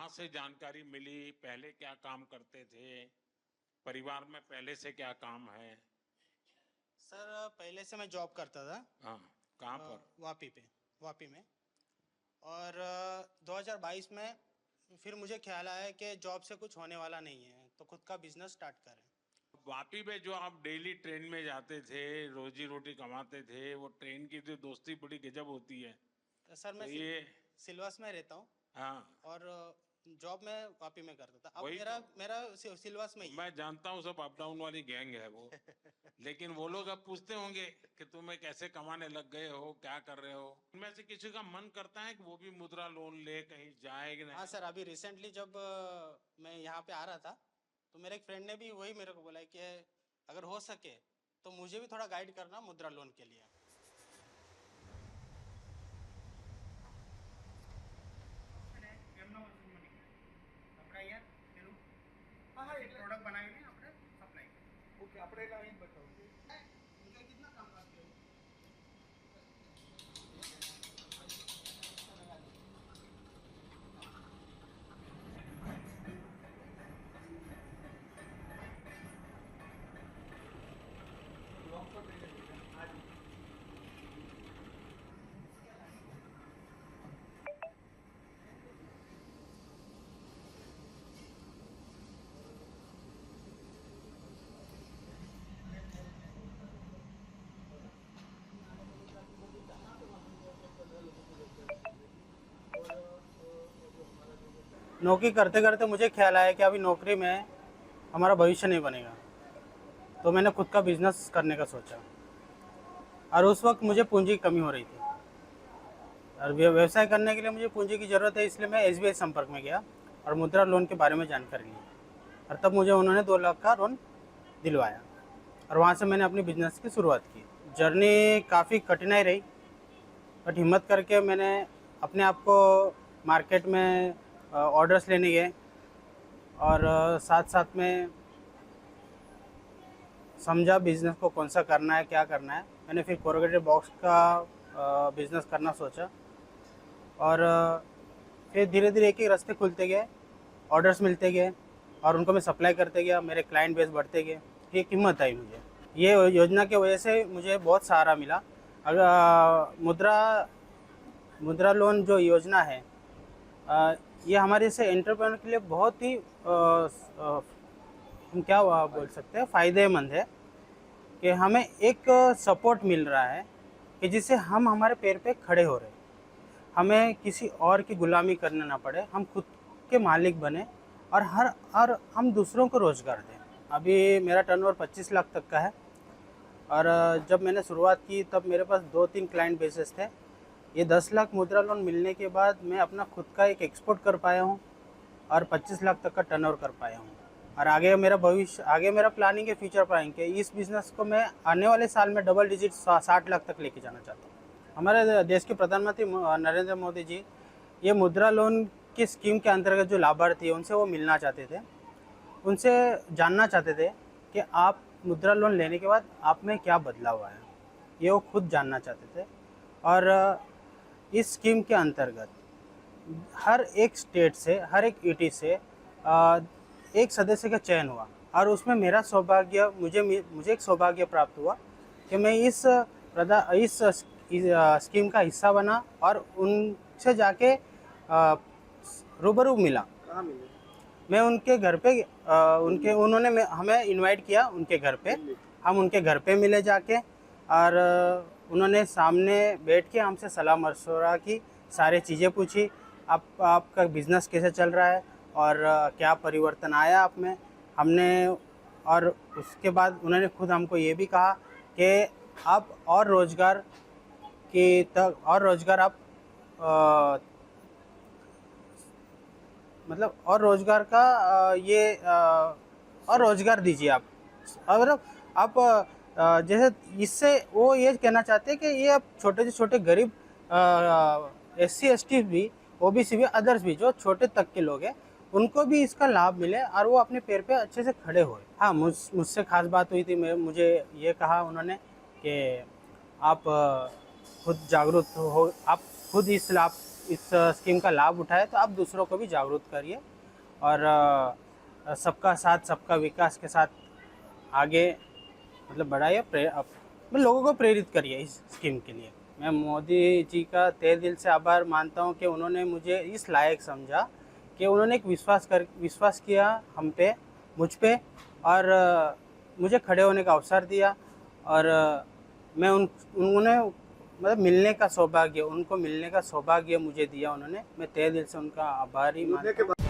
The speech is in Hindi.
कहाँ से जानकारी मिली? पहले क्या काम करते थे? परिवार में पहले से क्या काम है? सर पहले से मैं जॉब करता था हाँ, कहाँ पर? वापी में। और 2022 में फिर मुझे ख्याल आया कि जॉब से कुछ होने वाला नहीं है, तो खुद का बिजनेस स्टार्ट करें। वापी में जो आप डेली ट्रेन में जाते थे, रोजी रोटी कमाते थे, वो ट्रेन की जो दोस्ती बड़ी गजब होती है। तो सर मैं तो ये सिलवास में रहता हूँ हाँ, और जॉब मैं वापी में करता था। अब वही मेरा तो मेरा सिलवास में ही मैं जानता हूँ, सब अप डाउन वाली गैंग है वो। है। लेकिन वो लोग अब पूछते होंगे कि तुम्हें कैसे कमाने लग गए हो, क्या कर रहे हो। उनमें से किसी का मन करता है कि वो भी मुद्रा लोन ले कहीं जाए कि हाँ नहीं? सर, अभी रिसेंटली जब मैं यहाँ पे आ रहा था तो मेरे एक फ्रेंड ने भी वही मेरे को बोला है कि अगर हो सके तो मुझे भी थोड़ा गाइड करना मुद्रा लोन के लिए। हाँ हाँ, प्रोडक्ट बनाए ने આપણે સપ્લાય ઓકે આપણે એલા અહીં બતાવો मुझे कितना काम करते हो? नौकरी करते करते मुझे ख्याल आया कि अभी नौकरी में हमारा भविष्य नहीं बनेगा, तो मैंने खुद का बिजनेस करने का सोचा। और उस वक्त मुझे पूंजी की कमी हो रही थी और व्यवसाय करने के लिए मुझे पूंजी की ज़रूरत है, इसलिए मैं एसबीआई संपर्क में गया और मुद्रा लोन के बारे में जानकारी ली। और तब मुझे उन्होंने 2 लाख का लोन दिलवाया और वहाँ से मैंने अपनी बिजनेस की शुरुआत की। जर्नी काफ़ी कठिनाई रही, बट हिम्मत करके मैंने अपने आप को मार्केट में ऑर्डर्स लेने गए और साथ साथ में समझा बिज़नेस को कौन सा करना है, क्या करना है। मैंने फिर कोरोगेटेड बॉक्स का बिज़नेस करना सोचा और फिर धीरे धीरे एक एक रास्ते खुलते गए, ऑर्डर्स मिलते गए और उनको मैं सप्लाई करते गया। मेरे क्लाइंट बेस बढ़ते गए। एक हिम्मत आई मुझे। ये योजना की वजह से मुझे बहुत सहारा मिला। अगर मुद्रा लोन जो योजना है, ये हमारे से एंटरप्रेन्योर के लिए बहुत ही हम क्या बोल सकते हैं, फ़ायदेमंद है कि हमें एक सपोर्ट मिल रहा है कि जिससे हम हमारे पैर पे खड़े हो रहे हैं। हमें किसी और की गुलामी करना ना पड़े, हम खुद के मालिक बने और हम दूसरों को रोज़गार दें। अभी मेरा टर्नओवर 25 लाख तक का है और जब मैंने शुरुआत की तब मेरे पास 2-3 क्लाइंट बेसेस थे। ये 10 लाख मुद्रा लोन मिलने के बाद मैं अपना खुद का एक एक्सपोर्ट कर पाया हूँ और 25 लाख तक का टर्नओवर कर पाया हूँ। और आगे मेरा प्लानिंग है, फ्यूचर प्लानिंग के इस बिज़नेस को मैं आने वाले साल में डबल डिजिट 60 लाख तक लेके जाना चाहता हूँ। हमारे देश के प्रधानमंत्री नरेंद्र मोदी जी ये मुद्रा लोन की स्कीम के अंतर्गत जो लाभार्थी हैं उनसे वो मिलना चाहते थे, उनसे जानना चाहते थे कि आप मुद्रा लोन लेने के बाद आप में क्या बदलाव आया, ये वो खुद जानना चाहते थे। और इस स्कीम के अंतर्गत हर एक स्टेट से, हर एक ईटी से एक सदस्य का चयन हुआ और उसमें मेरा सौभाग्य, मुझे एक सौभाग्य प्राप्त हुआ कि मैं इस स्कीम का हिस्सा बना और उनसे जाके रूबरू मिला। कहाँ मिले? मैं उनके घर पे उन्होंने हमें इनवाइट किया उनके घर पे। हम उनके घर पे मिले जाके और उन्होंने सामने बैठ के हमसे सलाह मशवरा की, सारी चीज़ें पूछी। आपका बिज़नेस कैसे चल रहा है और क्या परिवर्तन आया आप में। हमने और उसके बाद उन्होंने खुद हमको ये भी कहा कि आप और रोज़गार आप मतलब और रोज़गार का और रोज़गार दीजिए आप। और आप जैसे इससे वो ये कहना चाहते हैं कि ये अब छोटे से छोटे गरीब SC ST भी, OBC भी, अदर्स भी जो छोटे तक के लोग हैं उनको भी इसका लाभ मिले और वो अपने पैर पे अच्छे से खड़े होए। हाँ, मुझसे खास बात हुई थी। मुझे ये कहा उन्होंने कि आप खुद जागरूक हो, आप खुद इस इस स्कीम का लाभ उठाए तो आप दूसरों को भी जागरूक करिए और सबका साथ सबका विकास के साथ आगे मतलब बढ़ाइए, मतलब लोगों को प्रेरित करिए इस स्कीम के लिए। मैं मोदी जी का तहे दिल से आभार मानता हूँ कि उन्होंने मुझे इस लायक समझा कि उन्होंने एक विश्वास किया हम पे, मुझ पे, और मुझे खड़े होने का अवसर दिया। और मैं उन्होंने मतलब उनको मिलने का सौभाग्य मुझे दिया उन्होंने। मैं तहे दिल से उनका आभारी मानता हूँ।